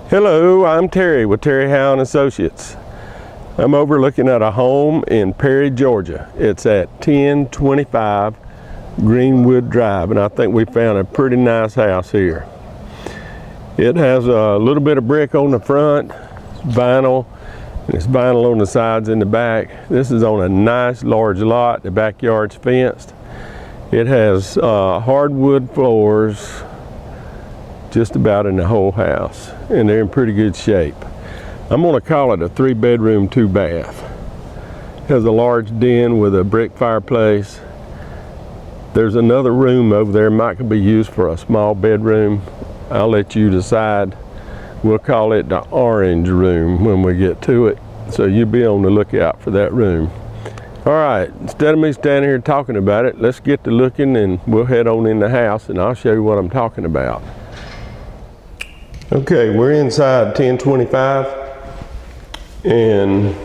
Hello, I'm Terry with Terry Howe and Associates. I'm overlooking at a home in Perry, Georgia. It's at 1025 Greenwood Drive, and I think we found a pretty nice house here. It has a little bit of brick on the front, vinyl, and it's vinyl on the sides and the back. This is on a nice large lot. The backyard's fenced. It has hardwood floors just about in the whole house, and they're in pretty good shape. I'm going to call it a 3-bedroom, 2-bath. It has a large den with a brick fireplace. There's another room over there, might could be used for a small bedroom. I'll let you decide. We'll call it the orange room when we get to it, so you'll be on the lookout for that room. All right, instead of me standing here talking about it, let's get to looking, and we'll head on in the house and I'll show you what I'm talking about. Okay, we're inside 1025, and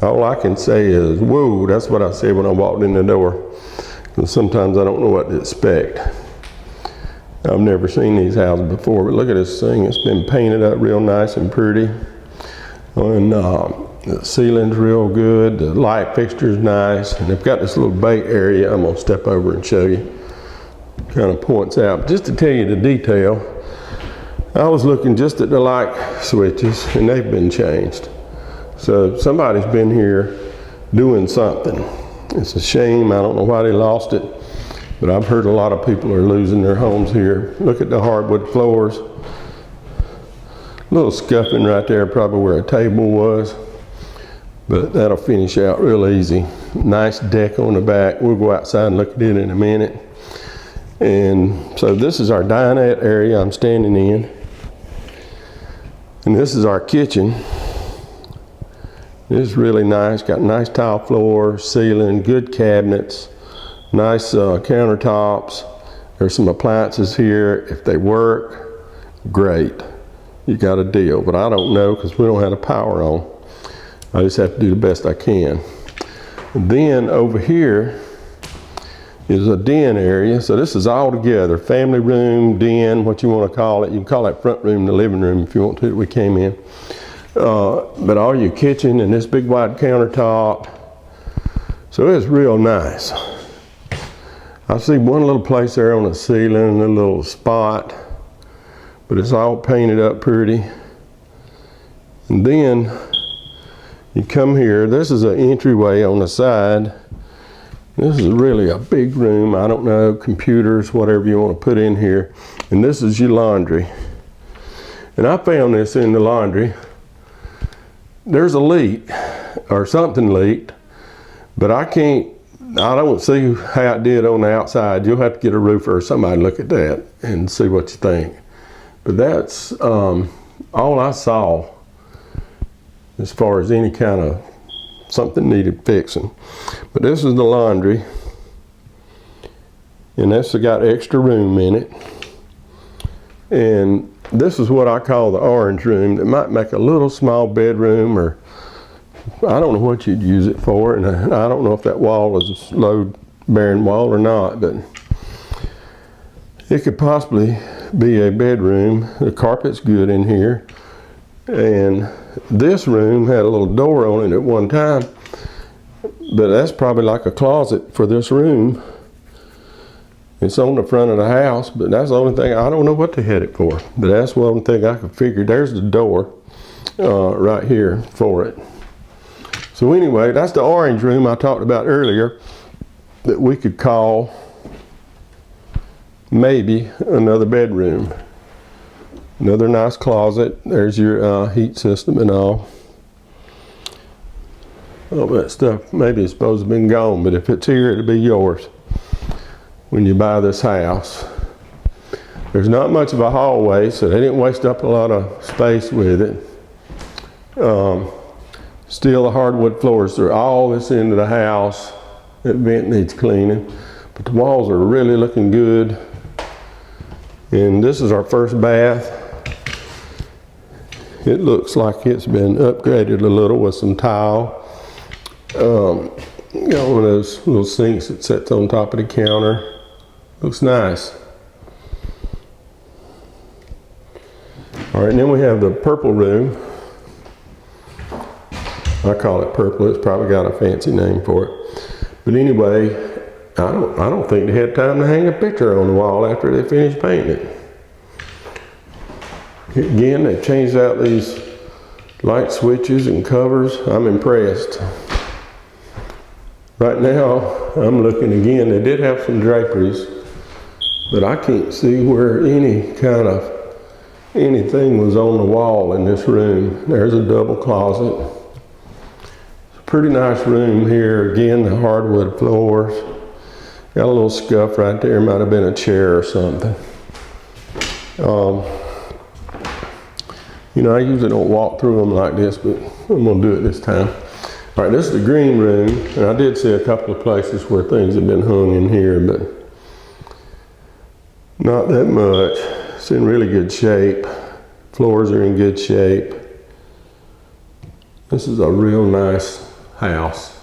all I can say is, whoa, that's what I said when I walked in the door. Because sometimes I don't know what to expect. I've never seen these houses before, but look at this thing. It's been painted up real nice and pretty. And the ceiling's real good, the light fixture's nice, and they've got this little bay area I'm gonna step over and show you. Kind of points out, just to tell you the detail, I was looking just at the light switches and they've been changed. So somebody's been here doing something. It's a shame, I don't know why they lost it, but I've heard a lot of people are losing their homes here. Look at the hardwood floors. A little scuffing right there, probably where a table was, but that'll finish out real easy. Nice deck on the back. We'll go outside and look at it in a minute. And so this is our dinette area I'm standing in. And this is our kitchen. It's really nice, got nice tile floor, ceiling, good cabinets, nice countertops. There's some appliances here. If they work, great. You got a deal, but I don't know because we don't have the power on. I just have to do the best I can. And then over here is a den area. So this is all together, family room, den, what you want to call it. You can call that front room the living room if you want to, we came in. But all your kitchen and this big wide countertop. So it's real nice. I see one little place there on the ceiling, a little spot, but it's all painted up pretty. And then you come here, this is an entryway on the side. This is really a big room. I don't know, computers, whatever you want to put in here. And this is your laundry. And I found this in the laundry. There's a leak, or something leaked, but I don't see how it did on the outside. You'll have to get a roofer or somebody to look at that and see what you think. But that's all I saw as far as any kind of something needed fixing. But this is the laundry, and that's got extra room in it. And this is what I call the orange room. That might make a little small bedroom, or I don't know what you'd use it for, and I don't know if that wall is a load-bearing wall or not, but it could possibly be a bedroom. The carpet's good in here, and this room had a little door on it at one time, but that's probably like a closet for this room. It's on the front of the house, but that's the only thing, I don't know what they had it for, but that's one thing I could figure. There's the door right here for it. So anyway, that's the orange room I talked about earlier that we could call maybe another bedroom. Another nice closet. There's your heat system and all. All that stuff maybe it's supposed to have been gone, but if it's here, it'll be yours when you buy this house. There's not much of a hallway, so they didn't waste up a lot of space with it. Still the hardwood floors through all this into the house. That vent needs cleaning, but the walls are really looking good. And this is our first bath. It looks like it's been upgraded a little with some tile. You got one of those little sinks that sits on top of the counter. Looks nice. All right, and then we have the purple room. I call it purple. It's probably got a fancy name for it. But anyway, I don't think they had time to hang a picture on the wall after they finished painting it. Again, they changed out these light switches and covers. I'm impressed. Right now, I'm looking again. They did have some draperies, but I can't see where anything was on the wall in this room. There's a double closet. It's a pretty nice room here. Again, the hardwood floors. Got a little scuff right there. Might have been a chair or something. You know, I usually don't walk through them like this, but I'm gonna do it this time. All right, this is the green room, and I did see a couple of places where things have been hung in here, but not that much. It's in really good shape. Floors are in good shape. This is a real nice house.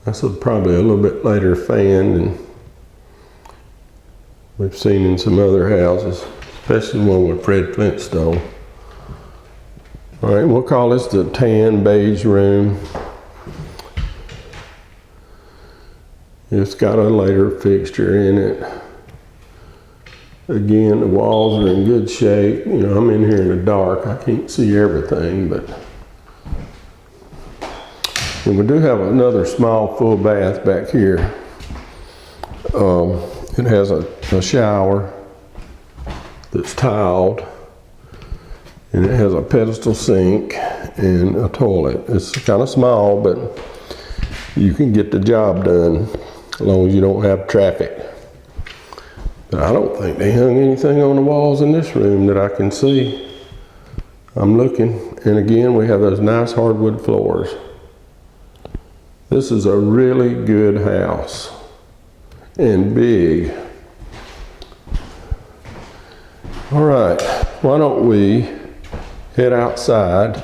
That's probably a little bit later fan than we've seen in some other houses, especially the one with Fred Flintstone. All right, we'll call this the tan beige room. It's got a later fixture in it. Again, the walls are in good shape. You know, I'm in here in the dark. I can't see everything, but. And we do have another small full bath back here. It has a shower that's tiled. And it has a pedestal sink and a toilet. It's kind of small, but you can get the job done as long as you don't have traffic. But I don't think they hung anything on the walls in this room that I can see. I'm looking, and again, we have those nice hardwood floors. This is a really good house and big. All right, why don't we head outside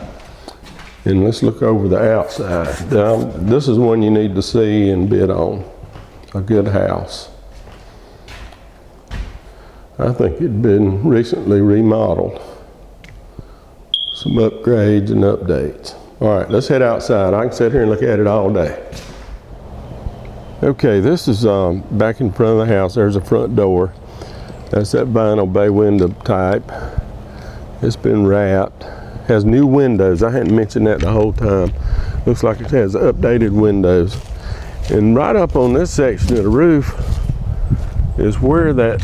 and let's look over the outside. Now, this is one you need to see and bid on. A good house. I think it'd been recently remodeled. Some upgrades and updates. All right, let's head outside. I can sit here and look at it all day. Okay, this is back in front of the house. There's a front door. That's that vinyl bay window type. It's been wrapped. Has new windows. I hadn't mentioned that the whole time. Looks like it has updated windows. And right up on this section of the roof is where that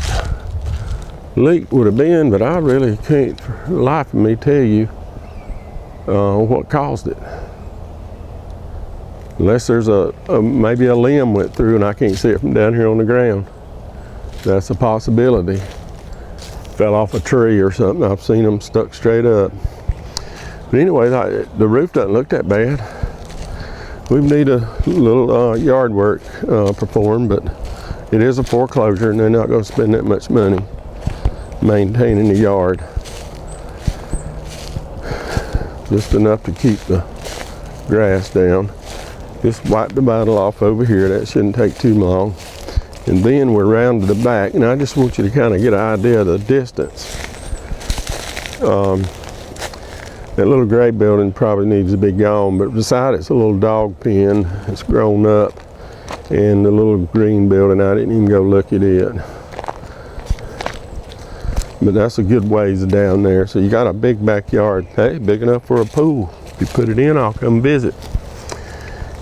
leak would have been, but I really can't for the life of me tell you what caused it. Unless there's maybe a limb went through and I can't see it from down here on the ground. That's a possibility. Fell off a tree or something. I've seen them stuck straight up. But anyway, the roof doesn't look that bad. We need a little yard work performed, but it is a foreclosure and they're not going to spend that much money maintaining the yard. Just enough to keep the grass down. Just wipe the vinyl off over here. That shouldn't take too long. And then we're around to the back, and I just want you to kind of get an idea of the distance. That little gray building probably needs to be gone, but beside it's a little dog pen. It's grown up. And the little green building, I didn't even go look at it. But that's a good ways down there. So you got a big backyard. Hey, big enough for a pool. If you put it in, I'll come visit.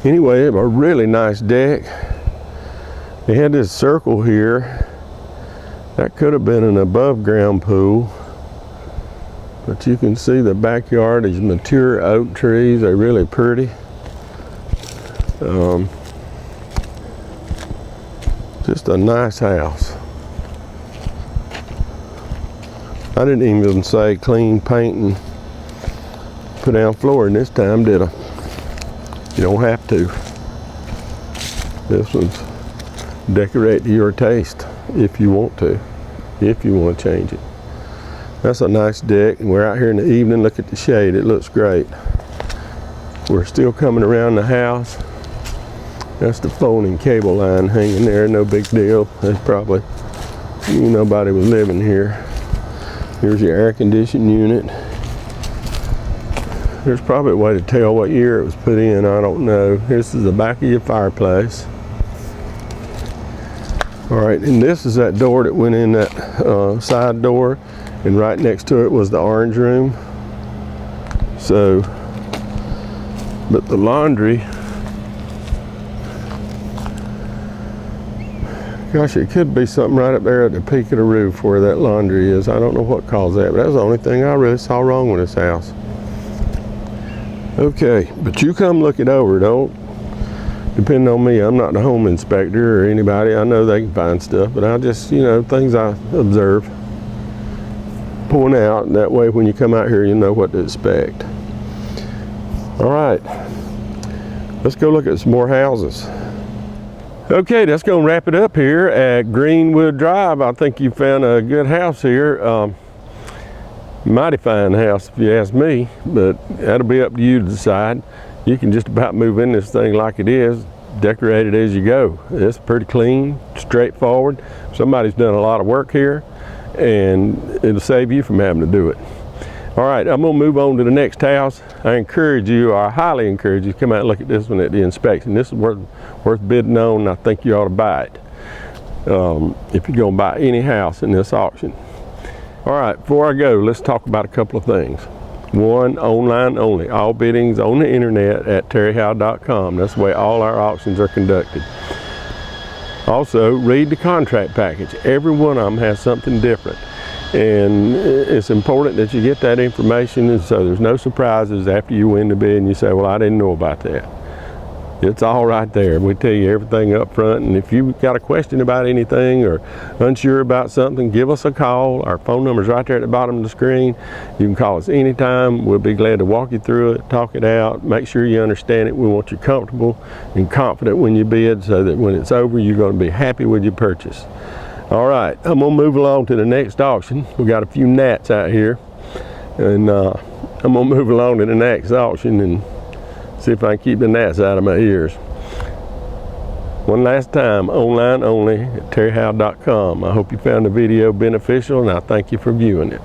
Anyway, a really nice deck. They had this circle here. That could have been an above ground pool. But you can see the backyard is mature oak trees. They're really pretty. Just a nice house. I didn't even say clean paint and put down flooring this time, did I? You don't have to. This one's decorate to your taste if you want to, if you want to change it. That's a nice deck, and we're out here in the evening. Look at the shade, it looks great. We're still coming around the house. That's the phone and cable line hanging there, no big deal. There's probably nobody was living here. Here's your air conditioning unit. There's probably a way to tell what year it was put in, I don't know. This is the back of your fireplace. All right, and this is that door that went in that side door, and right next to it was the orange room. So, but the laundry, gosh, it could be something right up there at the peak of the roof where that laundry is. I don't know what caused that, but that's the only thing I really saw wrong with this house. Okay, but you come look it over. Don't depend on me. I'm not the home inspector or anybody. I know they can find stuff, but I just, you know, things I observe, point out, and that way when you come out here, you know what to expect. All right, let's go look at some more houses. Okay, that's going to wrap it up here at Greenwood Drive. I think you found a good house here. Mighty fine house if you ask me, but that'll be up to you to decide. You can just about move in this thing like it is, decorate it as you go. It's pretty clean, straightforward. Somebody's done a lot of work here, and it'll save you from having to do it. All right, I'm gonna move on to the next house. I encourage you, or I highly encourage you, to come out and look at this one at the inspection. This is worth bidding on, and I think you ought to buy it if you're gonna buy any house in this auction. All right, before I go, let's talk about a couple of things. One, online only. All biddings on the internet at terryhowe.com. That's the way all our auctions are conducted. Also, read the contract package. Every one of them has something different. And it's important that you get that information, and so there's no surprises after you win the bid and you say, well, I didn't know about that. It's all right there. We tell you everything up front, and if you've got a question about anything or unsure about something, give us a call. Our phone number's right there at the bottom of the screen. You can call us anytime. We'll be glad to walk you through it, talk it out, make sure you understand it. We want you comfortable and confident when you bid, so that when it's over, you're going to be happy with your purchase. All right, I'm going to move along to the next auction. We got a few gnats out here, and I'm going to move along to the next auction and see if I can keep the gnats out of my ears. One last time, online only at terryhowe.com. I hope you found the video beneficial, and I thank you for viewing it.